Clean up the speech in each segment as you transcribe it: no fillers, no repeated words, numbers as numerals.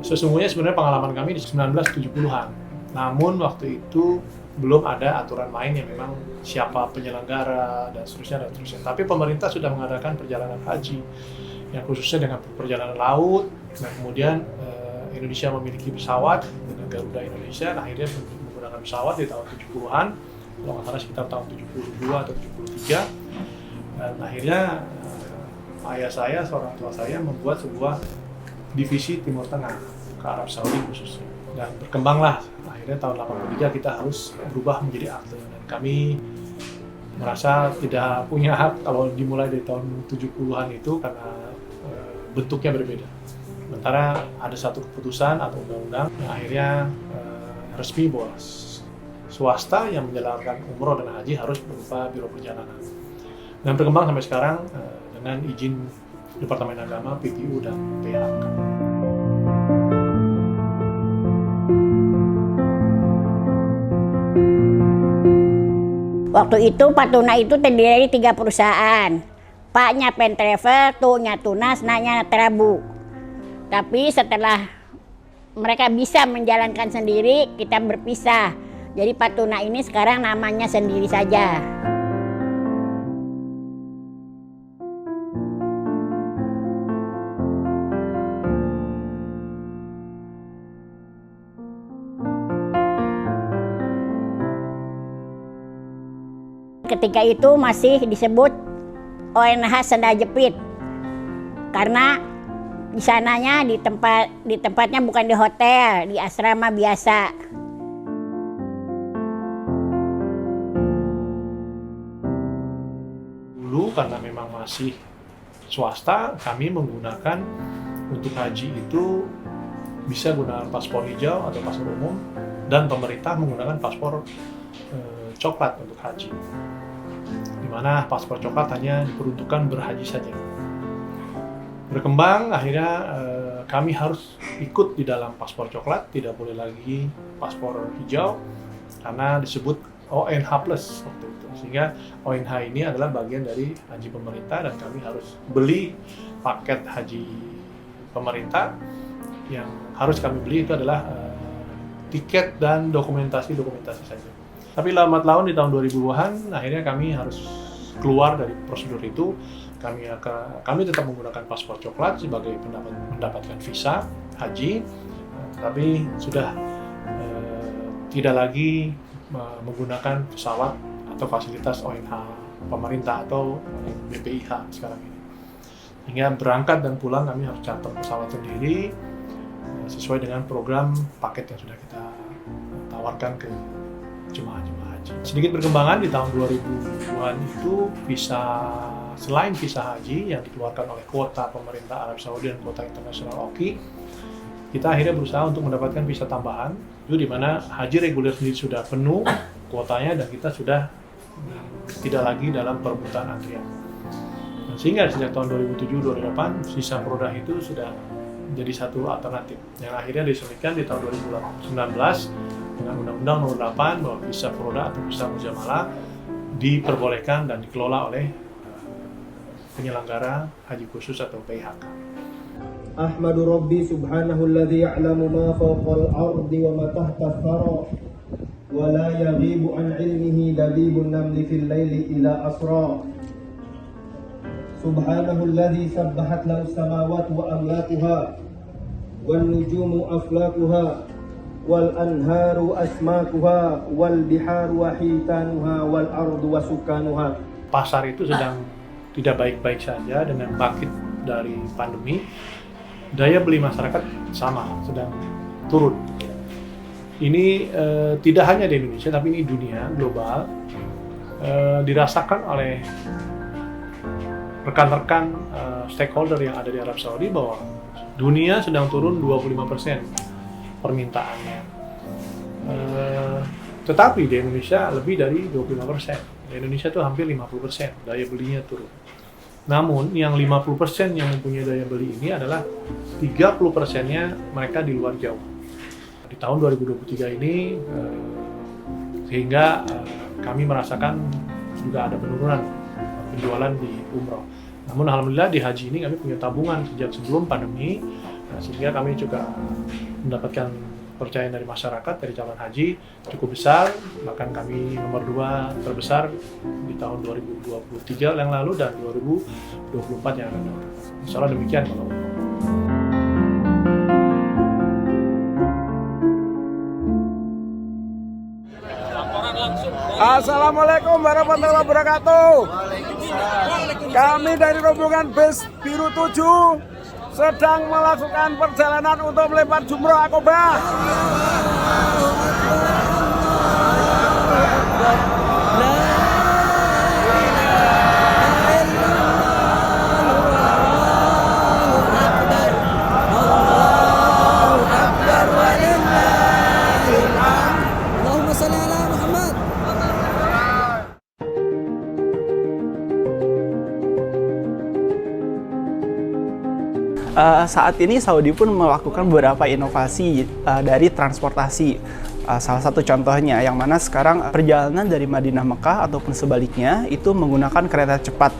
Sesungguhnya sebenarnya pengalaman kami di 1970-an. Namun waktu itu belum ada aturan main yang memang siapa penyelenggara dan seterusnya dan seterusnya. Tapi pemerintah sudah mengadakan perjalanan haji yang khususnya dengan perjalanan laut, dan kemudian Indonesia memiliki pesawat dengan Garuda Indonesia. Nah, akhirnya menggunakan pesawat di tahun 70-an, kalau nggak salah sekitar tahun 72 atau 73. Dan akhirnya ayah saya, seorang tua saya membuat sebuah divisi Timur Tengah ke Arab Saudi khususnya. Dan berkembanglah, akhirnya tahun 83 kita harus berubah menjadi akte. Dan kami merasa tidak punya hak kalau dimulai dari tahun 70-an itu karena bentuknya berbeda. Sementara ada satu keputusan atau undang-undang yang akhirnya resmi bahwa swasta yang menjalankan umroh dan haji harus berupa biro perjalanan. Dan berkembang sampai sekarang dengan izin Departemen Agama, PPU, dan PHK. Waktu itu Patuna itu terdiri dari 3 perusahaan. Paknya Pen Travel, tunya Tunas, nanya Terabu. Tapi setelah mereka bisa menjalankan sendiri, kita berpisah. Jadi Patuna ini sekarang namanya sendiri saja. Ketika itu masih disebut ONH Senda Jepit karena di sananya di tempatnya bukan di hotel, di asrama biasa. Dulu karena memang masih swasta, kami menggunakan untuk haji itu bisa gunakan paspor hijau atau paspor umum, dan pemerintah menggunakan paspor coklat untuk haji, di mana paspor coklat hanya diperuntukkan berhaji saja. Berkembang, akhirnya kami harus ikut di dalam paspor coklat, tidak boleh lagi paspor hijau karena disebut ONH plus waktu itu. Sehingga ONH ini adalah bagian dari haji pemerintah dan kami harus beli paket haji pemerintah. Yang harus kami beli itu adalah tiket dan dokumentasi saja. Tapi lambat laun di tahun 2000-an akhirnya kami harus keluar dari prosedur itu. Kami tetap menggunakan paspor coklat sebagai mendapatkan visa haji, tapi sudah tidak lagi menggunakan pesawat atau fasilitas ONH pemerintah atau BPIH sekarang ini. Hingga berangkat dan pulang kami harus charter pesawat sendiri sesuai dengan program paket yang sudah kita tawarkan ke jemaah-jemaah haji. Sedikit perkembangan di tahun 2000-an itu selain visa haji yang dikeluarkan oleh kuota pemerintah Arab Saudi dan kuota internasional OKI, kita akhirnya berusaha untuk mendapatkan visa tambahan, itu di mana haji reguler sendiri sudah penuh kuotanya dan kita sudah tidak lagi dalam perebutan antrian. Sehingga sejak tahun 2007-2008 visa Prodah itu sudah jadi satu alternatif yang akhirnya diselesaikan di tahun 2019 dengan Undang-Undang Nomor 8 bahwa visa Prodah atau visa Mujamalah diperbolehkan dan dikelola oleh penyelenggara haji khusus atau PHK. Ahmadu Rabbi subhanahu alladhi ya'lamu ma fawqal ardi wa ma tahta thara wa la yaghibu an ilmihi dabibun namli fil layli ila asra. Subhanahu alladhi sabbahat lahu samawati wa amlatuha wan nujumu aflakuha wal anharu asmakuha wal biharu wahitanuha wal ardu wasukanuha. Pasar itu sedang tidak baik-baik saja dengan bangkit dari pandemi. Daya beli masyarakat sedang turun. Ini tidak hanya di Indonesia tapi ini dunia global, dirasakan oleh rekan-rekan stakeholder yang ada di Arab Saudi bahwa dunia sedang turun 25% permintaannya. Tetapi di Indonesia lebih dari 25%. Di Indonesia itu hampir 50% daya belinya turun. Namun yang 50% yang mempunyai daya beli ini adalah 30%-nya mereka di luar Jawa. Di tahun 2023 ini sehingga kami merasakan juga ada penurunan penjualan di umroh. Namun alhamdulillah di haji ini kami punya tabungan sejak sebelum pandemi Nah, sehingga kami juga mendapatkan percayaan dari masyarakat, dari calon haji cukup besar, bahkan kami nomor 2 terbesar di tahun 2023 yang lalu dan 2024 yang akan datang. Insya Allah demikian kalau Assalamualaikum warahmatullahi wabarakatuh. Kami dari rombongan bus biru 7 sedang melakukan perjalanan untuk melempar jumroh akobah. Saat ini Saudi pun melakukan beberapa inovasi dari transportasi. Salah satu contohnya yang mana sekarang perjalanan dari Madinah Mekah ataupun sebaliknya itu menggunakan kereta cepat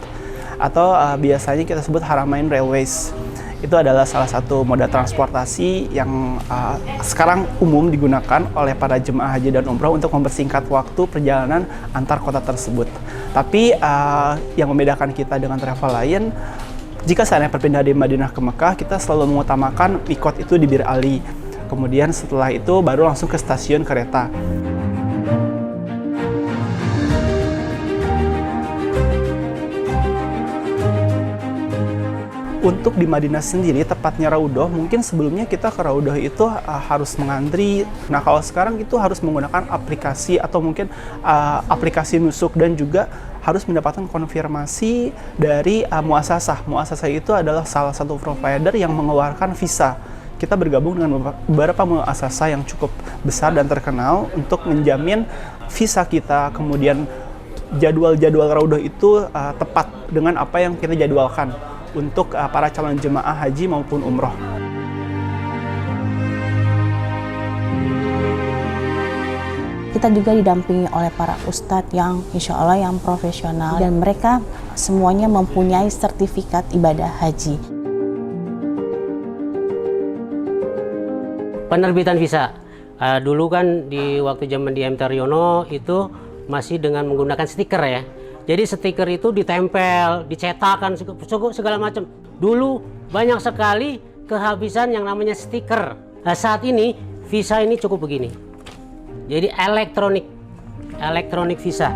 atau biasanya kita sebut Haramain Railways. Itu adalah salah satu moda transportasi yang sekarang umum digunakan oleh para jemaah haji dan umroh untuk mempersingkat waktu perjalanan antar kota tersebut. Tapi yang membedakan kita dengan travel lain, jika seandainya perpindahan dari Madinah ke Mekah, kita selalu mengutamakan mikot itu di Bir Ali. Kemudian setelah itu baru langsung ke stasiun kereta. Untuk di Madinah sendiri, tepatnya Raudhah, mungkin sebelumnya kita ke Raudhah itu harus mengantri. Nah, kalau sekarang itu harus menggunakan aplikasi atau mungkin aplikasi nusuk dan juga harus mendapatkan konfirmasi dari muasasah. Muasasah itu adalah salah satu provider yang mengeluarkan visa. Kita bergabung dengan beberapa muasasah yang cukup besar dan terkenal untuk menjamin visa kita, kemudian jadwal-jadwal Raudhah itu tepat dengan apa yang kita jadwalkan untuk para calon jemaah haji maupun umroh. Kita juga didampingi oleh para ustadz yang insya Allah yang profesional dan mereka semuanya mempunyai sertifikat ibadah haji. Penerbitan visa, dulu kan di waktu zaman di M. Taryono itu masih dengan menggunakan stiker ya. Jadi stiker itu ditempel, dicetakkan segala macam. Dulu banyak sekali kehabisan yang namanya stiker. Nah, saat ini visa ini cukup begini. Jadi elektronik visa.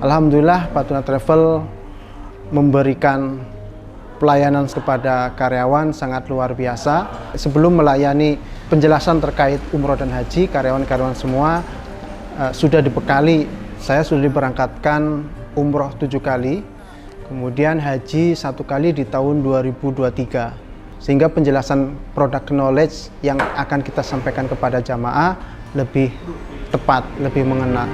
Alhamdulillah Patuna Travel memberikan pelayanan kepada karyawan sangat luar biasa. Sebelum melayani penjelasan terkait umroh dan haji, karyawan-karyawan semua sudah dibekali. Saya sudah diberangkatkan umroh 7 kali, kemudian haji 1 kali di tahun 2023. Sehingga penjelasan product knowledge yang akan kita sampaikan kepada jamaah lebih tepat, lebih mengena.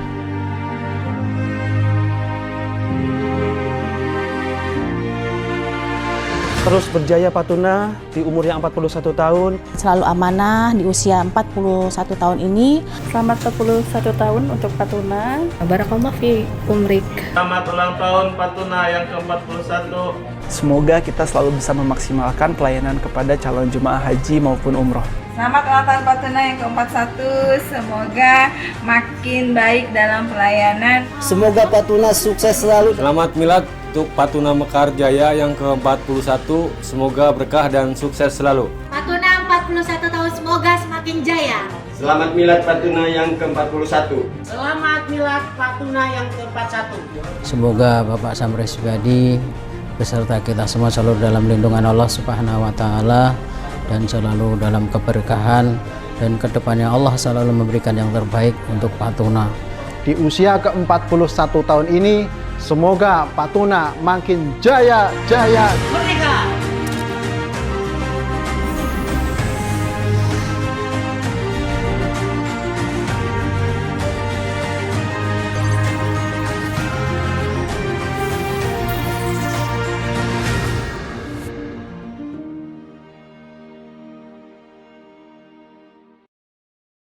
Terus berjaya Patuna di umur yang 41 tahun. Selalu amanah di usia 41 tahun ini. Selamat 41 tahun untuk Patuna. Barakallah fi umrik. Selamat ulang tahun Patuna yang ke-41. Semoga kita selalu bisa memaksimalkan pelayanan kepada calon jemaah haji maupun umroh. Selamat ulang tahun Patuna yang ke-41. Semoga makin baik dalam pelayanan. Semoga Patuna sukses selalu. Selamat milad untuk Patuna Mekar Jaya yang ke-41. Semoga berkah dan sukses selalu. Patuna 41 tahun semoga semakin jaya. Selamat milad Patuna yang ke-41. Selamat milad Patuna yang ke-41. Semoga Bapak Samri Subadi beserta kita semua selalu dalam lindungan Allah Subhanahu wa taala dan selalu dalam keberkahan, dan kedepannya Allah selalu memberikan yang terbaik untuk Patuna. Di usia ke-41 tahun ini, semoga Patuna makin jaya. Merdeka!